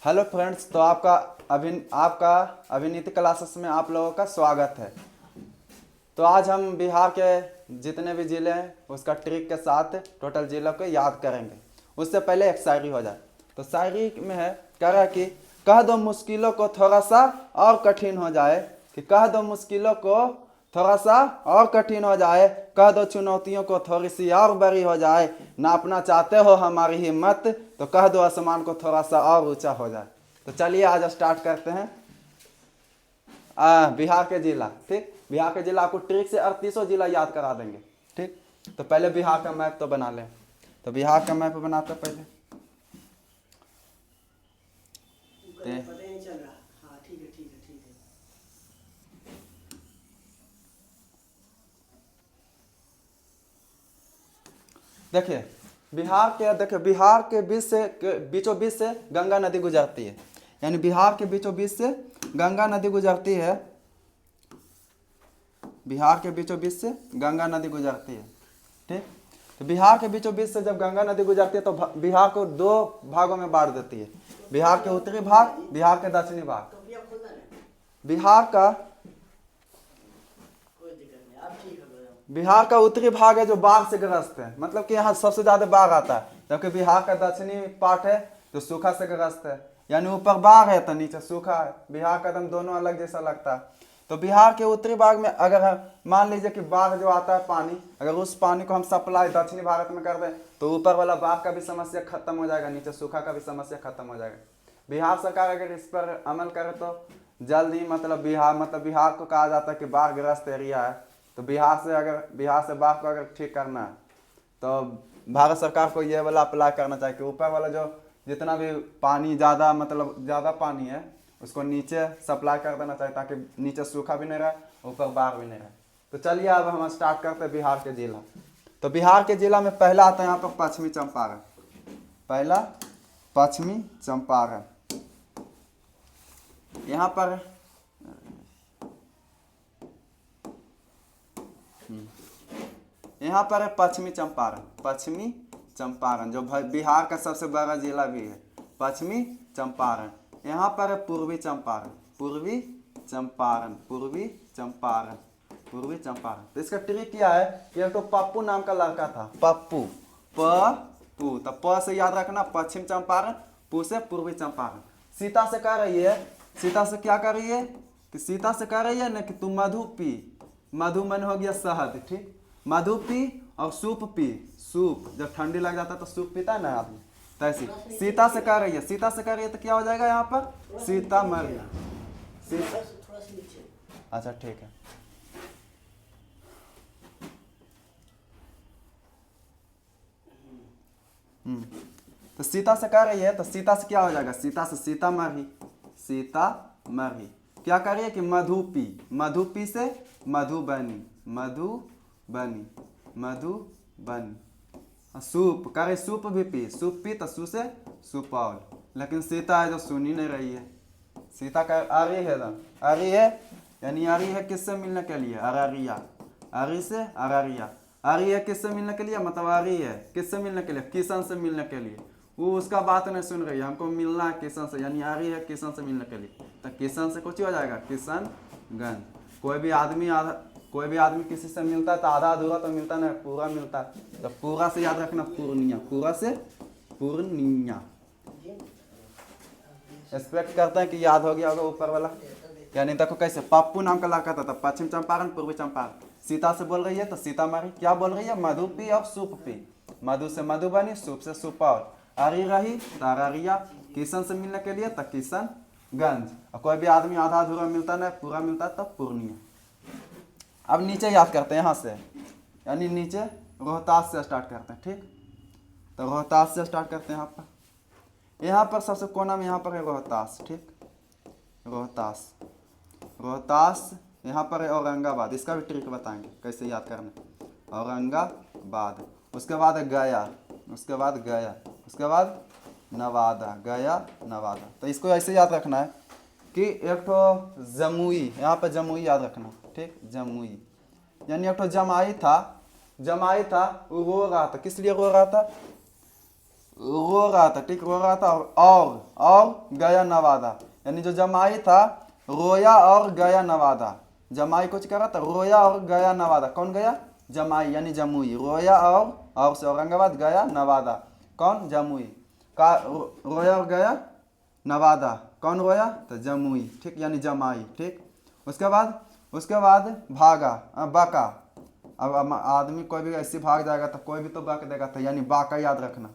Hello friends, तो आपका अभिनीत क्लासेस में आप लोगों का स्वागत है। तो आज हम बिहार के जितने भी ज़िले हैं उसका ट्रिक के साथ टोटल ज़िलों को याद करेंगे। उससे पहले एक शायरी हो जाए। तो शायरी में है, कह रहा है कि कह दो मुश्किलों को थोड़ा सा और कठिन हो जाए, कि कह दो मुश्किलों को थोड़ा सा और कठिन हो जाए, कह दो चुनौतियों को थोड़ी सी और बड़ी हो जाए, नापना चाहते हो हमारी हिम्मत तो कह दो आसमान को थोड़ा सा और ऊंचा हो जाए। तो चलिए आज स्टार्ट करते हैं। बिहार के जिला, ठीक, बिहार के जिला आपको ट्रिक से 38 जिला याद करा देंगे। ठीक, तो पहले बिहार का मैप तो बना लें। तो बिहार का मैप बनाते पहले पता ही नहीं चल रहा। हाँ ठीक है ठीक है ठीक है। देखिए बिहार के बीचों बीच से गंगा नदी गुजरती है। यानी बिहार के बीचों बीच से गंगा नदी गुजरती है। बिहार के बीचों बीच से गंगा नदी गुजरती है। ठीक, तो बिहार के बीचों बीच से जब गंगा नदी गुजरती है तो बिहार को दो भागों में बांट देती है। बिहार के उत्तरी भाग, बिहार के दक्षिणी भाग। टोपिया खोलना है। बिहार का कोई दिक्कत नहीं, आप ठीक हो जाओ। बिहार का उत्तरी भाग है जो बाढ़ से ग्रस्त है, मतलब कि यहाँ सबसे ज्यादा बाढ़ आता है। जबकि बिहार का दक्षिणी पार्ट है जो सूखा से ग्रस्त है, यानी ऊपर बाढ़ है तो नीचे सूखा है। बिहार का एकदम दोनों अलग जैसा लगता है। तो बिहार के उत्तरी भाग में अगर हम मान लीजिए कि बाढ़ जो आता है पानी, अगर उस पानी को हम सप्लाई दक्षिणी भारत में कर दें तो ऊपर वाला बाढ़ का भी समस्या खत्म हो जाएगा, नीचे सूखा का भी समस्या खत्म हो जाएगा। बिहार सरकार अगर इस पर अमल करे तो जल्द ही बिहार को कहा जाता है कि बाढ़ ग्रस्त एरिया है। तो बिहार से बाढ़ को अगर ठीक करना है तो भारत सरकार को ये वाला अप्लाई करना चाहिए कि ऊपर वाला जो जितना भी पानी ज़्यादा पानी है उसको नीचे सप्लाई कर देना चाहिए, ताकि नीचे सूखा भी नहीं रहे ऊपर बाढ़ भी नहीं रहे। तो चलिए अब हम स्टार्ट करते हैं बिहार के जिला। तो बिहार के जिला में पहला आता है यहाँ पर पश्चिमी चंपारण। पहला पश्चिमी चंपारण। यहाँ पर है पश्चिमी चंपारण। पश्चिमी चंपारण जो बिहार का सबसे बड़ा जिला भी है, पश्चिमी चंपारण। यहाँ पर है पूर्वी चंपारण। पूर्वी चंपारण, पूर्वी चंपारण, पूर्वी चंपारण। तो इसका ट्रिक क्या है कि एक तो पप्पू नाम का लड़का था, पप्पू, पप्पू। तो प से याद रखना पश्चिम चंपारण, पू से पूर्वी चंपारण। सीता से कह रही है, सीता से क्या कर रही है कि सीता से कह रही है ना कि तू मधु पी। मधु मन हो गया शहद, ठीक, मधु पी और सूप पी। सूप जब ठंडी लग जाता है तो सूप पीता है ना आदमी, तो ऐसी सीता से कह रही है, सीता से कह रही है तो क्या हो जाएगा यहाँ पर सीता मर गया। थोड़ा सा नीचे। अच्छा ठीक है। तो सीता से कह रही है तो सीता से क्या हो जाएगा, सीता से सीता मरही। सीता मरही क्या कर रही है कि मधु पी। मधु पी से मधुबनी, मधुबनी, मधुबनी। सूप करे, सूप भी पी, सूप पी तो सू से सुपौल। लेकिन सीता है जो सुन ही नहीं रही है। सीता का आ रही है ना, आ रही है, यानी आ रही है किससे मिलने के लिए, अररिया। अरी से अररिया। आ रही है किससे मिलने के लिए, मतलब आ रही है किससे मिलने के लिए, किशन से मिलने के लिए। वो उसका बात नहीं सुन रही है, हमको मिलना है किशन से, यानी आ रही है किशन से मिलने के लिए। तो किशन से कुछ हो जाएगा किशनगंज। कोई भी आदमी किसी से मिलता है तो आधा अधूरा तो मिलता नहीं, पूरा मिलता है। तो पूरा से याद रखना पूर्णिया, पूरा से पूर्णिया। एक्सपेक्ट करते हैं कि याद हो गया होगा ऊपर वाला। यानी देखो कैसे पप्पू नाम का लड़का था, पश्चिम चंपारण, पूर्वी चंपारण। सीता से बोल रही है तो सीतामढ़ी। क्या बोल रही है, मधु पी और सूप पी। मधु से मधुबनी, सूप से सुपौल। अरी रही तो अररिया। किशन से मिलने के लिए तो किशनगंज। और कोई भी आदमी आधा अधूरा मिलता नहीं, पूरा मिलता है तो पूर्णिया। अब नीचे याद करते हैं यहाँ से, यानी नीचे रोहतास से स्टार्ट करते हैं। ठीक, तो रोहतास से स्टार्ट करते हैं। यहाँ पर सबसे कोना में यहाँ पर है रोहतास। ठीक, रोहतास, रोहतास। यहाँ पर है औरंगाबाद। इसका भी ट्रिक बताएंगे कैसे याद करना, औरंगाबाद। उसके बाद है गया, उसके बाद गया, उसके बाद नवादा, गया नवादा। तो इसको ऐसे याद रखना है कि एक तो जमुई, यहाँ पर जमुई याद रखना। ठीक, जमुई, यानी एक तो जमाई था, वो रो रहा था। किस लिए रो रहा था, रो रहा था, ठीक, रो रहा था। और गया नवादा, यानी जो जमाई था रोया और गया नवादा। जमाई कुछ कर रहा था, रोया और गया नवादा। कौन गया? जमाई यानी जमुई। रोया और से औरंगाबाद, गया नवादा। कौन? जमुई। का रोया और गया नवादा। कौन रोया? तो जमुई, ठीक, यानी जमाई, ठीक। उसके बाद भागा, बाका। अब आदमी कोई भी ऐसे भाग जाएगा तो कोई भी तो बक देगा था, यानी बाका याद रखना।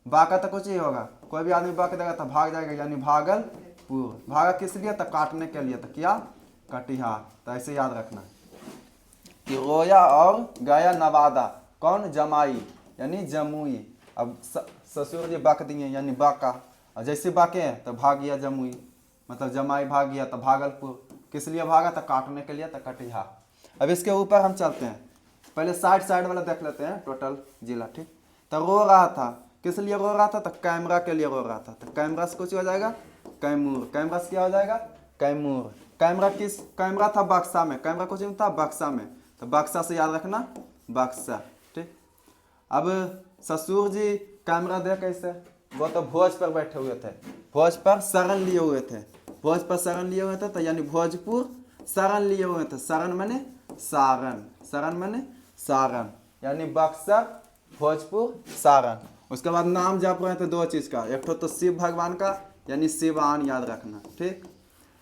बाका तो कुछ ही होगा, कोई भी आदमी बक देगा तो भाग जाएगा, यानी भागलपुर। भागा किस लिए? तो काटने के लिए। तो क्या? कटिहार। तो ऐसे याद रखना कि रोया और गया नवादा। कौन? जमाई यानी जमुई। अब ससुर जी बक दिए यानी बाका, और जैसे बाके हैं तो भाग गया जमुई, मतलब जमाई भाग गया तो भागलपुर। किस लिए भागा? तो काटने के लिए, तो कटिहार। अब इसके ऊपर हम चलते हैं, पहले साइड वाला देख लेते हैं टोटल जिला, ठीक। तो रो रहा था, किस लिए रो रहा था? तो कैमरा के लिए रो रहा था। तो कैमरा से कुछ हो जाएगा कैमूर। कैमरा से क्या हो जाएगा? कैमूर। कैमरा था बक्सा में। कैमरा कुछ नहीं था, बक्सा में। तो बक्सा से याद रखना, बक्सा, ठीक। अब ससुर जी कैमरा दे कैसे? वो तो भोज पर बैठे हुए थे, भोज पर शरण लिए हुए थे। भोज पर शरण लिए हुए थे तो यानी भोजपुर शरण लिए हुए थे। शरण माने सारण, शरण माने सारण, यानी बक्सर, भोजपुर, सारण। उसके बाद नाम जप रहे थे दो चीज़ का, एक तो शिव भगवान का यानी शिवान याद रखना, ठीक।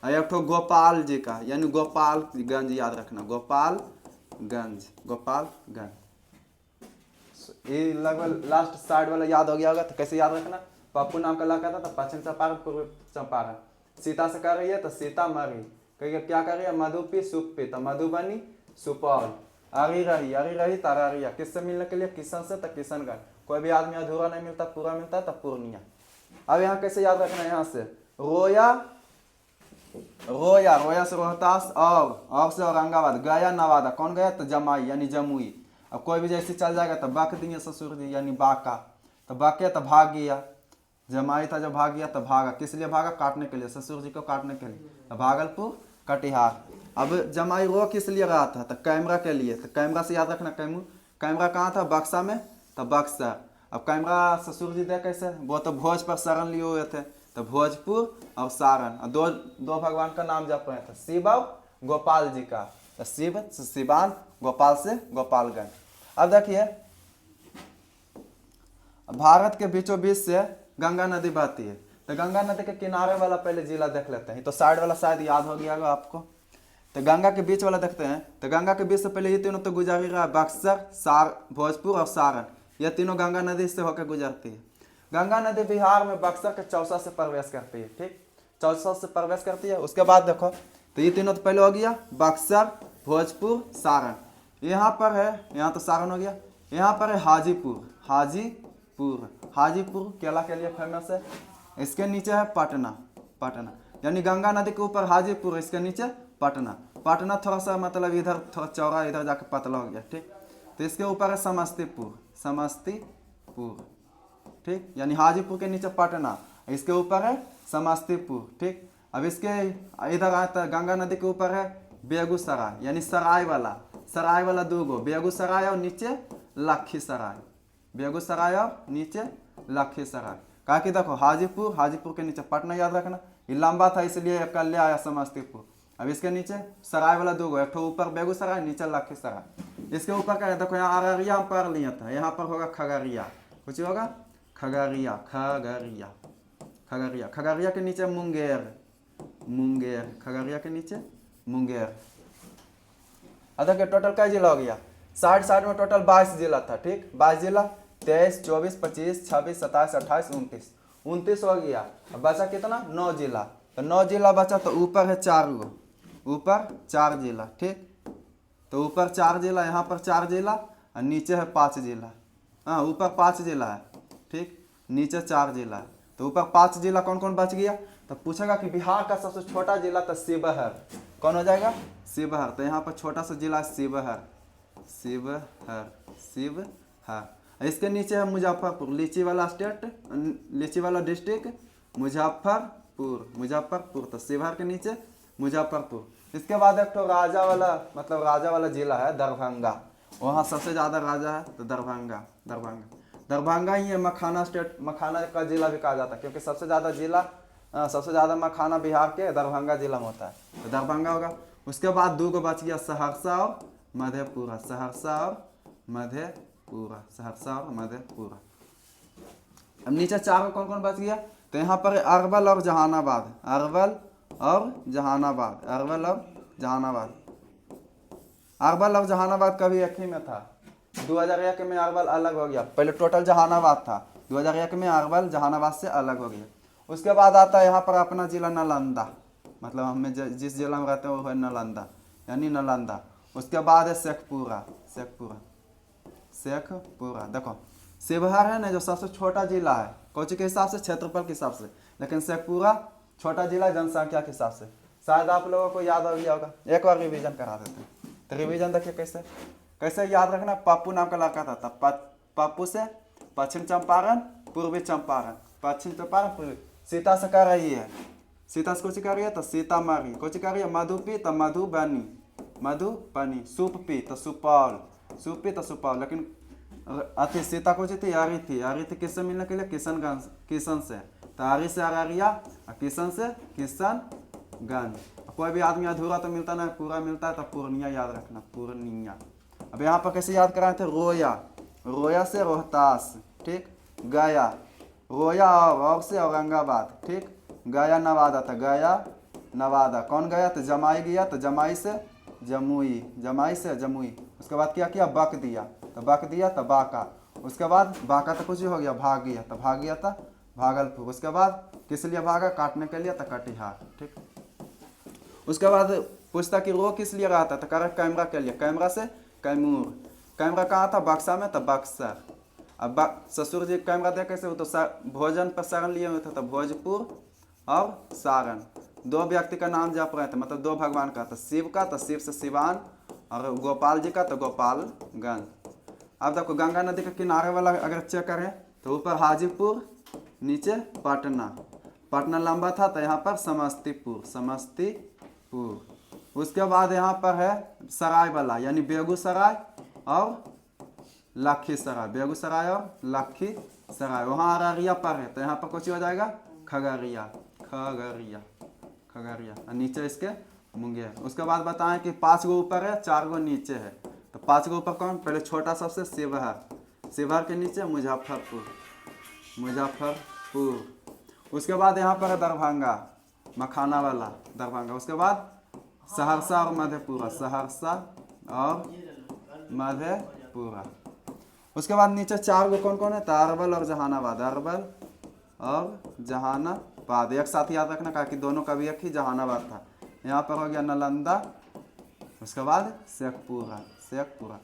और एक गोपाल जी का यानी गोपालगंज याद रखना, गोपालगंज। ये लगभग लास्ट साइड वाला याद हो गया होगा। तो कैसे याद रखना? पप्पू नाम का लड़का था तो पश्चिम चंपारण, पूर्व चंपारण। सीता से कर रही है तो सीतामढ़ी। कहिए क्या कर रही है? मधुपी सुपी तो मधुबनी, सुपौल। अरी रही तरारिया। किससे मिलने के लिए? किशन से तो किशनगढ़। कोई भी आदमी अधूरा नहीं मिलता, पूरा मिलता है तो पूर्णिया। अब यहाँ कैसे याद रखना है? यहाँ से रोया से रोहतास, और से औरंगाबाद, गया नवादा। कौन गया? तो जमाई यानी जमुई। अब कोई भी जैसे चल जाएगा तो बक दिए ससुर जी यानी बाका। तो बके तो भाग गया, जमाई था जब भाग गया तो भागा। किस लिए भागा? काटने के लिए, ससुर जी को काटने के लिए। तो भागलपुर, कटिहार। अब जमाई रो किस लिए रहा था? तो कैमरा के लिए। तो कैमरा से याद रखना कैमूर। कैमरा कहाँ था? बक्सा में, तो बक्सर। अब कैमरा ससुर जी दे कैसे? वो तो भोज पर शरण लिए हुए थे, तो भोजपुर और सारण। और दो भगवान का नाम जप रहे थे, शिव और गोपाल जी का। तो शिव से शिवान, गोपाल से गोपालगंज। अब देखिए, भारत के बीचों बीच से गंगा नदी बहती है। तो गंगा नदी के किनारे वाला पहले जिला देख लेते हैं। तो साइड वाला शायद याद हो गया होगा आपको। तो गंगा के बीच वाला देखते हैं। तो गंगा के बीच से पहले ये तीनों तो गुजर ही रहा है, बक्सर, भोजपुर और सारण। ये तीनों गंगा नदी से होकर गुजरती है। गंगा नदी बिहार में बक्सर के चौसा से प्रवेश करती है, ठीक, चौसा से प्रवेश करती है। उसके बाद देखो, तो ये तीनों तो पहले हो गया, बक्सर, भोजपुर, सारण। यहाँ पर है, यहाँ तो सारण हो गया। यहाँ पर है हाजीपुर केला के लिए फेमस है। इसके नीचे है पटना, यानी गंगा नदी के ऊपर हाजीपुर, इसके नीचे पटना थोड़ा सा मतलब इधर थोड़ा चौड़ा, इधर जाकर पतला हो गया, ठीक। तो इसके ऊपर है समस्तीपुर, ठीक, यानी हाजीपुर के नीचे पटना, इसके ऊपर है समस्तीपुर, ठीक। अब इसके इधर आता है गंगा नदी के ऊपर है बेगूसराय, यानी सराय वाला दूगो, बेगूसराय और नीचे लखीसराय, बेगूसराय और नीचे लखीसराय। कहा कि देखो हाजीपुर के नीचे पटना याद रखना, ये लंबा था इसलिए कल ले आया समस्तीपुर। अब इसके नीचे सराय वाला दूगो, एक ऊपर बेगूसराय, नीचे लखीसराय। इसके ऊपर क्या है? देखो यहाँ अररिया हम पढ़ लिया था, यहाँ पर होगा खगड़िया, कुछ होगा खगड़िया के नीचे मुंगेर, खगड़िया के नीचे मुंगेर। अदर के टोटल क्या जिला हो गया? साइड में टोटल 22 जिला था, ठीक, 22 जिला, 23, 24, 25, 26, 27, 28, 29 हो गया। अब बचा कितना? 9 जिला। तो 9 जिला बचा, तो ऊपर है 4 गो, ऊपर 4 जिला, ठीक। तो ऊपर 4 जिला, यहाँ पर 4 जिला और नीचे है 5 जिला। हाँ, ऊपर 5 जिला है, ठीक, नीचे 4 जिला है। तो ऊपर 5 जिला कौन कौन बच गया? तो पूछेगा कि बिहार का सबसे छोटा जिला तो शिवहर, कौन हो जाएगा? शिवहर। तो यहाँ पर छोटा सा जिला शिवहर। इसके नीचे है मुजफ्फरपुर, लीची वाला डिस्ट्रिक्ट मुजफ्फरपुर। तो शिवहर के नीचे मुजफ्फरपुर। इसके बाद एक तो राजा वाला जिला है दरभंगा, वहाँ सबसे ज़्यादा राजा है, तो दरभंगा। दरभंगा ही है मखाना स्टेट, मखाना का जिला भी कहा जाता है, क्योंकि सबसे ज़्यादा मखाना बिहार के दरभंगा जिला में होता है, तो दरभंगा होगा। उसके बाद दो को बच गया सहरसा और मधेपुरा, सहरसा और मधेपुरा, सहरसा और मधेपुरा। अब नीचे 4 को कौन कौन बच गया, तो यहाँ पर अरवल और जहानाबाद, अरवल और जहानाबाद, अरवल और जहानाबाद। अरवल और जहानाबाद कभी एक ही में था, 2001 में अरवल अलग हो गया, पहले टोटल जहानाबाद था, 2001 में अरवल जहानाबाद से अलग हो गया। उसके बाद आता है यहाँ पर अपना जिला नालंदा, मतलब हमें जिस जिला में रहते हैं वो है नालंदा, यानी नालंदा। उसके बाद है शेखपुरा, शेखपुरा, शेखपुरा। देखो शिवहर है ना जो सबसे छोटा जिला है, कोची के हिसाब से, क्षेत्रफल के हिसाब से, लेकिन शेखपुरा छोटा जिला जनसंख्या के हिसाब से। शायद आप लोगों को याद हो गया होगा, एक बार रिवीजन करा देते हैं। तो रिवीजन देखिए कैसे कैसे याद रखना। पप्पू नाम का लड़का था, पप्पू से पश्चिम चंपारण, पूर्वी चंपारण, पश्चिम चंपारण पूर्वी। सीता से कर रही है, सीता से कुछ कर रही है तो सीतामढ़ी, कुछ कर रही है मधुपी तो मधुबनी, मधुबनी। सुपपी तो सुपौल, सुपी तो सुपौल। लेकिन अति सीता को थी यारी थी, यारी थी किससे मिलने के लिए, किशनगंज, किशन से। तो आरी से अररिया और किशन से किशनगंज। कोई भी आदमी अधूरा तो मिलता ना, पूरा मिलता है, तो पूर्णिया याद रखना, पूर्णिया। अब यहाँ पर कैसे याद कराए थे, रोया, रोया से रोहतास, ठीक, गया, रोया और से औरंगाबाद, ठीक, गया नवादा था, गया नवादा। कौन गया, तो जमाई गया, तो जमाई से जमुई, जमाई से जमुई। उसके बाद क्या किया, बक दिया, तो बक दिया तो बाका। उसके बाद बाका तो कुछ ही हो गया, भाग गया, तो भाग गया था भागलपुर। उसके बाद किस लिए भागा, काटने के लिए, तो कटिहार, ठीक। उसके बाद पूछता कि रो किस लिए रहा था, तो कह कैमरा के लिए, कैमरा से कैमूर। कैमरा कहाँ था, बक्सा में, तो बक्सर। अब ससुर जी कैमरा दे कैसे, वो तो भोजन पर शरण लिए हुए थे, तो भोजपुर और सारण। 2 व्यक्ति का नाम जप रहे थे, मतलब 2 भगवान का, तो शिव का तो शिव से सिवान, और गोपाल जी का तो गोपालगंज। अब देखो गंगा नदी के किनारे वाला अगर चेक करें तो ऊपर हाजीपुर, नीचे पटना, पटना लंबा था तो यहाँ पर समस्तीपुर, समस्तीपुर। उसके बाद यहाँ पर है सराय वाला, यानी बेगूसराय और लखीसराय, बेगूसराय और लखीसराय। वहाँ अररिया पर है, तो यहाँ पर कुछ हो जाएगा खगड़िया, खगड़िया, खगड़िया। और नीचे इसके मुंगेर। उसके बाद बताएं कि 5 गो ऊपर है, 4 गो नीचे है। तो 5 गो ऊपर कौन, पहले छोटा सबसे शिवहर, शिवहर के नीचे मुजफ्फरपुर, मुजफ्फरपुर। उसके बाद यहाँ पर है दरभंगा, मखाना वाला दरभंगा। उसके बाद सहरसा और मधेपुरा, सहरसा और मधेपुरा। उसके बाद नीचे 4 गो कौन कौन है, तो अरवल और जहानाबाद, अरवल और जहानाबाद। एक साथ याद रखना, कहा कि दोनों का भी एक ही जहानाबाद था। यहाँ पर हो गया नालंदा। उसके बाद शेखपुरा, शेखपुरा।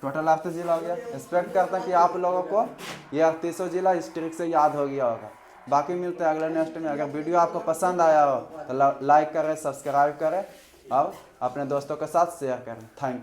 टोटल 8 जिला हो गया। एक्सपेक्ट करता हूँ कि आप लोगों को ये 38 जिला इस ट्रिक से याद हो गया होगा। बाकी मिलते हैं अगले नेक्स्ट में। अगर वीडियो आपको पसंद आया हो तो लाइक करें, सब्सक्राइब करें और अपने दोस्तों के साथ शेयर करें। Thank you.